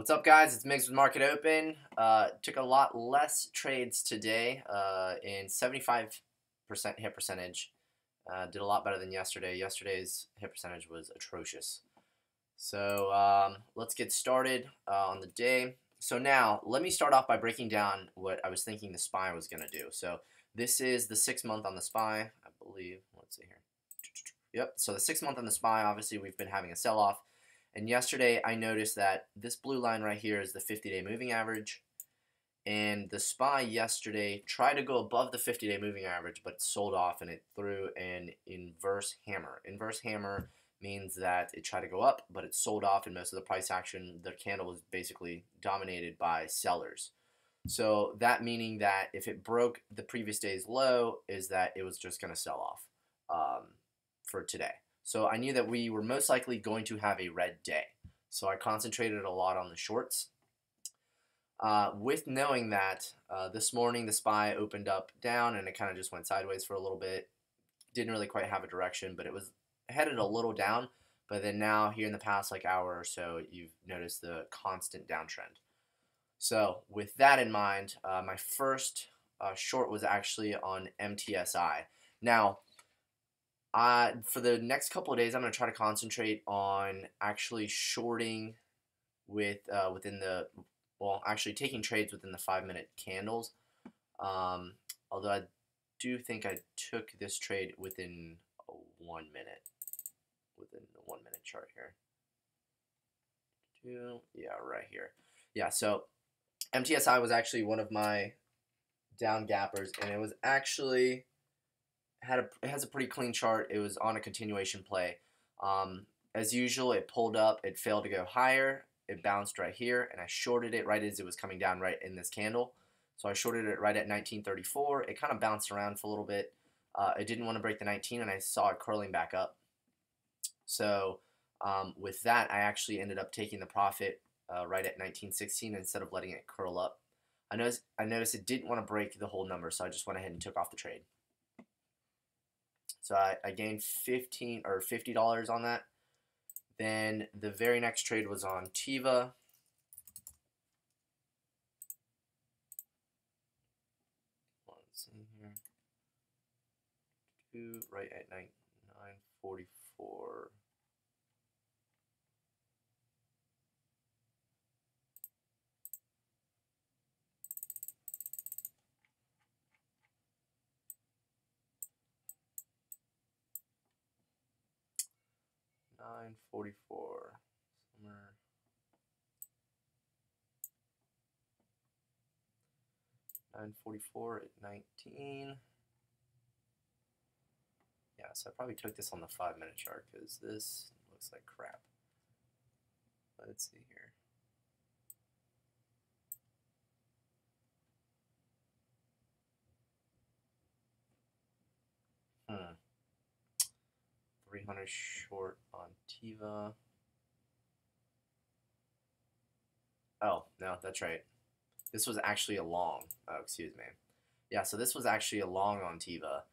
What's up, guys? It's Migs with Market Open. Took a lot less trades today in 75% hit percentage. Did a lot better than yesterday. Yesterday's hit percentage was atrocious. So let's get started on the day. So now, let me start off by breaking down what I was thinking the SPY was going to do. So this is the 6 month on the SPY, I believe. Let's see here. Yep, so the 6 month on the SPY, obviously we've been having a sell-off. And yesterday I noticed that this blue line right here is the 50-day moving average. And the SPY yesterday tried to go above the 50-day moving average, but sold off and it threw an inverse hammer. Inverse hammer means that it tried to go up, but it sold off, and most of the price action, the candle was basically dominated by sellers. So that meaning that if it broke the previous day's low, is that it was just going to sell off for today. So I knew that we were most likely going to have a red day. So I concentrated a lot on the shorts. With knowing that, this morning the SPY opened up down and it kind of just went sideways for a little bit. Didn't really quite have a direction, but it was headed a little down. But then now, here in the past hour or so, you've noticed the constant downtrend. So with that in mind, my first short was actually on MTSI. Now, for the next couple of days, I'm going to try to concentrate on actually shorting actually taking trades within the 5-minute candles. Although I do think I took this trade within 1 minute, within the 1 minute chart here. Yeah, right here. Yeah, so MTSI was actually one of my down gappers, and it was actually it has a pretty clean chart. It was on a continuation play. As usual, it pulled up, it failed to go higher, it bounced right here, and I shorted it right as it was coming down right in this candle. So I shorted it right at 1934. It kind of bounced around for a little bit. It didn't want to break the 19, and I saw it curling back up. So with that, I actually ended up taking the profit right at 1916 instead of letting it curl up. I noticed it didn't want to break the whole number, so I just went ahead and took off the trade. So I gained $50 on that. Then the very next trade was on Teva. Let's see here. Right at 944. Somewhere. 944 at 19. Yeah, so I probably took this on the 5-minute chart because this looks like crap. Let's see here. Hmm. 300 short on Teva. Oh, no, that's right. This was actually a long. Oh, excuse me. Yeah, so this was actually a long on Teva.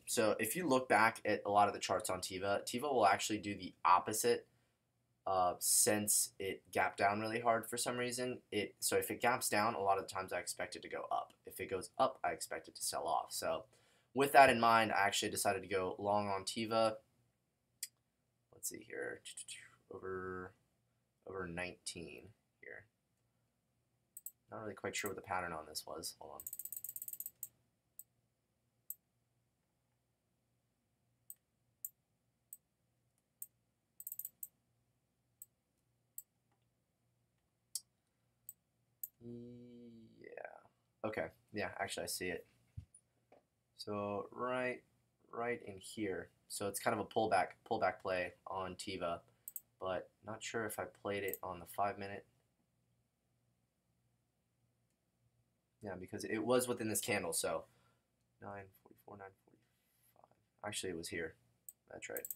So if you look back at a lot of the charts on Teva, Teva will actually do the opposite since it gapped down really hard for some reason. So if it gaps down, a lot of the times I expect it to go up. If it goes up, I expect it to sell off. So with that in mind, I actually decided to go long on Teva. Let's see here, over 19 here. Not really quite sure what the pattern on this was. Hold on. Yeah. Okay. Yeah, actually I see it. So right in here. So it's kind of a pullback play on Teva, but not sure if I played it on the 5-minute. Yeah, because it was within this candle, so 944, 945. Actually, it was here. That's right.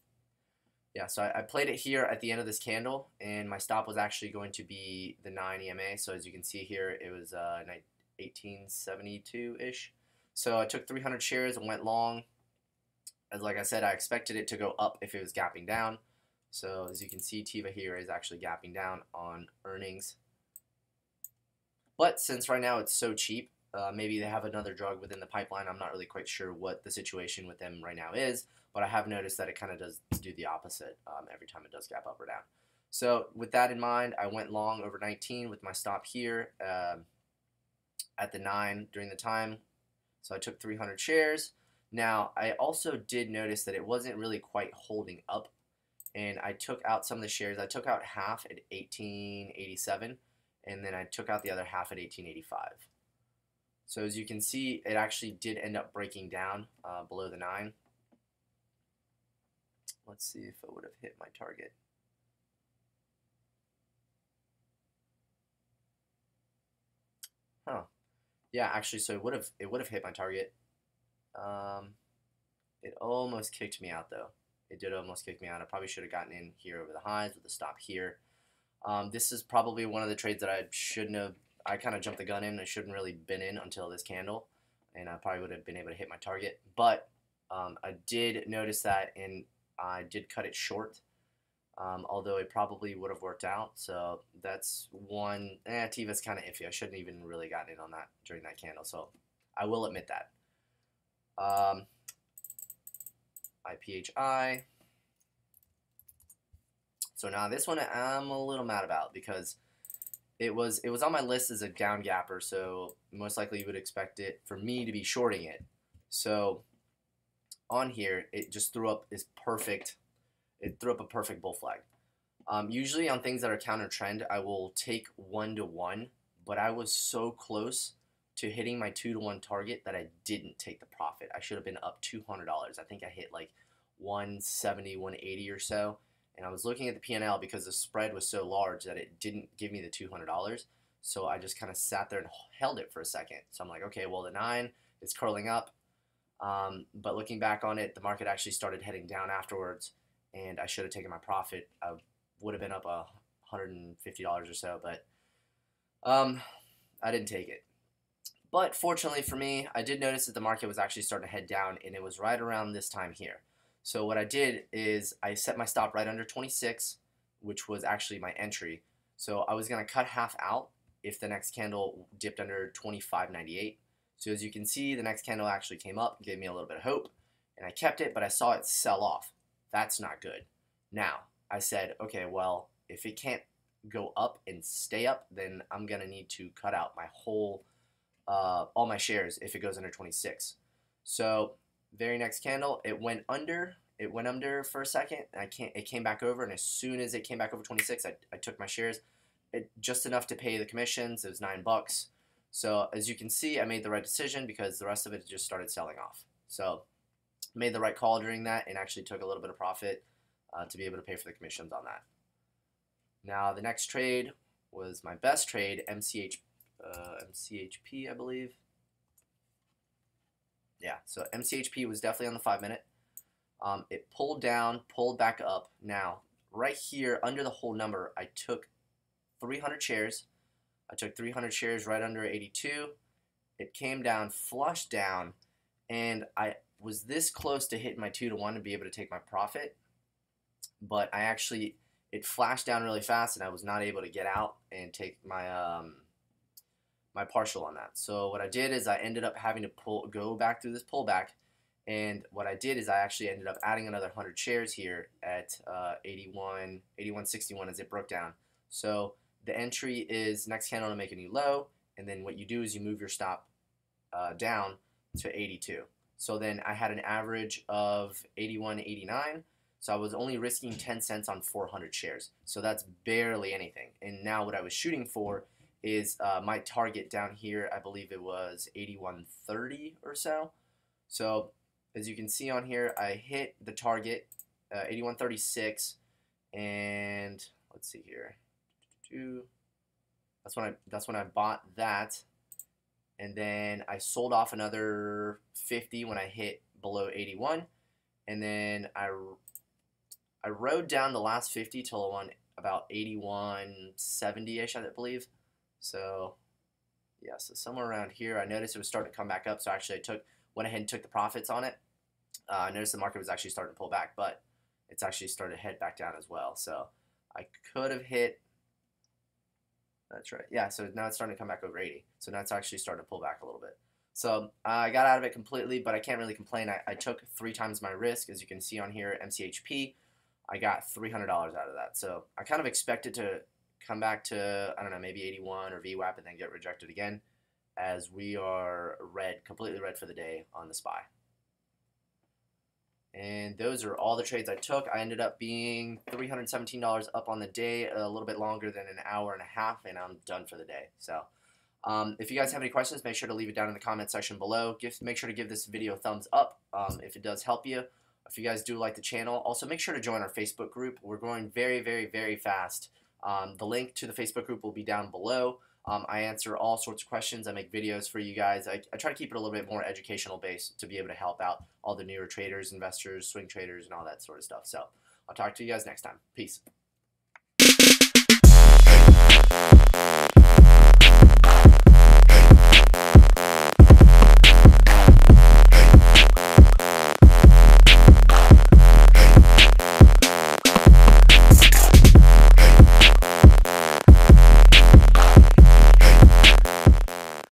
Yeah, so I played it here at the end of this candle, and my stop was actually going to be the 9 EMA. So as you can see here, it was 1872-ish. So I took 300 shares and went long. As like I said, I expected it to go up if it was gapping down. So as you can see, Teva here is actually gapping down on earnings. But since right now it's so cheap, maybe they have another drug within the pipeline. I'm not really quite sure what the situation with them right now is, but I have noticed that it kind of does do the opposite every time it does gap up or down. So with that in mind, I went long over 19 with my stop here at the 9 during the time. So I took 300 shares. Now, I also did notice that it wasn't really quite holding up, and I took out some of the shares. I took out half at 1887, and then I took out the other half at 1885. So as you can see, it actually did end up breaking down below the 9. Let's see if it would have hit my target. Huh. Yeah, actually, so it would have hit my target. It almost kicked me out though. It did almost kick me out. I probably should have gotten in here over the highs with the stop here. This is probably one of the trades that I shouldn't have. I kind of jumped the gun in. I shouldn't really been in until this candle, and I probably would have been able to hit my target. But I did notice that, and I did cut it short. Although it probably would have worked out. So that's one. Tiva's kind of iffy. I shouldn't even really gotten in on that during that candle. So I will admit that. IPHI. So now this one I'm a little mad about because it was on my list as a down gapper. So most likely you would expect it for me to be shorting it. So on here it just threw up this perfect. It threw up a perfect bull flag. Usually on things that are counter trend, I will take 1-to-1, but I was so close to hitting my 2-to-1 target that I didn't take the profit. I should have been up $200. I think I hit like 170, 180 or so, and I was looking at the P&L because the spread was so large that it didn't give me the $200. So I just kind of sat there and held it for a second. So I'm like, okay, well the 9 is curling up, but looking back on it, the market actually started heading down afterwards. And I should have taken my profit. I would have been up $150 or so, but I didn't take it. But fortunately for me, I did notice that the market was actually starting to head down, and it was right around this time here. So what I did is I set my stop right under 26, which was actually my entry. So I was going to cut half out if the next candle dipped under 25.98. So as you can see, the next candle actually came up, gave me a little bit of hope, and I kept it, but I saw it sell off. That's not good. Now, I said, okay, well, if it can't go up and stay up, then I'm going to need to cut out my whole, all my shares if it goes under 26. So, very next candle, it went under. It went under for a second. It came back over, and as soon as it came back over 26, I took my shares. Just enough to pay the commissions. It was $9. So, as you can see, I made the right decision because the rest of it just started selling off. So, made the right call during that and actually took a little bit of profit to be able to pay for the commissions on that. Now the next trade was my best trade, MCHP, I believe. Yeah, so MCHP was definitely on the 5-minute. It pulled down, pulled back up. Now, right here under the whole number, I took 300 shares. I took 300 shares right under 82. It came down, flushed down, and I was this close to hitting my 2-to-1 to be able to take my profit, but it flashed down really fast, and I was not able to get out and take my my partial on that. So what I did is I ended up having to go back through this pullback, and what I did is I actually ended up adding another 100 shares here at 81.61 as it broke down. So the entry is next candle to make a new low, and then what you do is you move your stop down to 82. So then I had an average of 81.89. So I was only risking 10 cents on 400 shares. So that's barely anything. And now what I was shooting for is my target down here. I believe it was 81.30 or so. So as you can see on here, I hit the target 81.36, and let's see here. That's when I bought that. And then I sold off another 50 when I hit below 81, and then I rode down the last 50 till I won about 81.70ish, I believe. So yeah, so somewhere around here, I noticed it was starting to come back up. So actually, went ahead and took the profits on it. I noticed the market was actually starting to pull back, but it's actually started to head back down as well. So I could have hit That's right. Yeah, so now it's starting to come back over 80. So now it's actually starting to pull back a little bit. So I got out of it completely, but I can't really complain. I took 3 times my risk, as you can see on here, MCHP. I got $300 out of that. So I kind of expected to come back to, I don't know, maybe 81 or VWAP and then get rejected again, as we are red, completely red for the day on the SPY. And those are all the trades I took. I ended up being $317 up on the day, a little bit longer than an hour and a half, and I'm done for the day. So if you guys have any questions, make sure to leave it down in the comment section below. Make sure to give this video a thumbs up if it does help you. If you guys do like the channel, also make sure to join our Facebook group. We're growing very, very, very fast. The link to the Facebook group will be down below. I answer all sorts of questions. I make videos for you guys. I try to keep it a little bit more educational based to be able to help out all the newer traders, investors, swing traders, and all that sort of stuff. So I'll talk to you guys next time. Peace.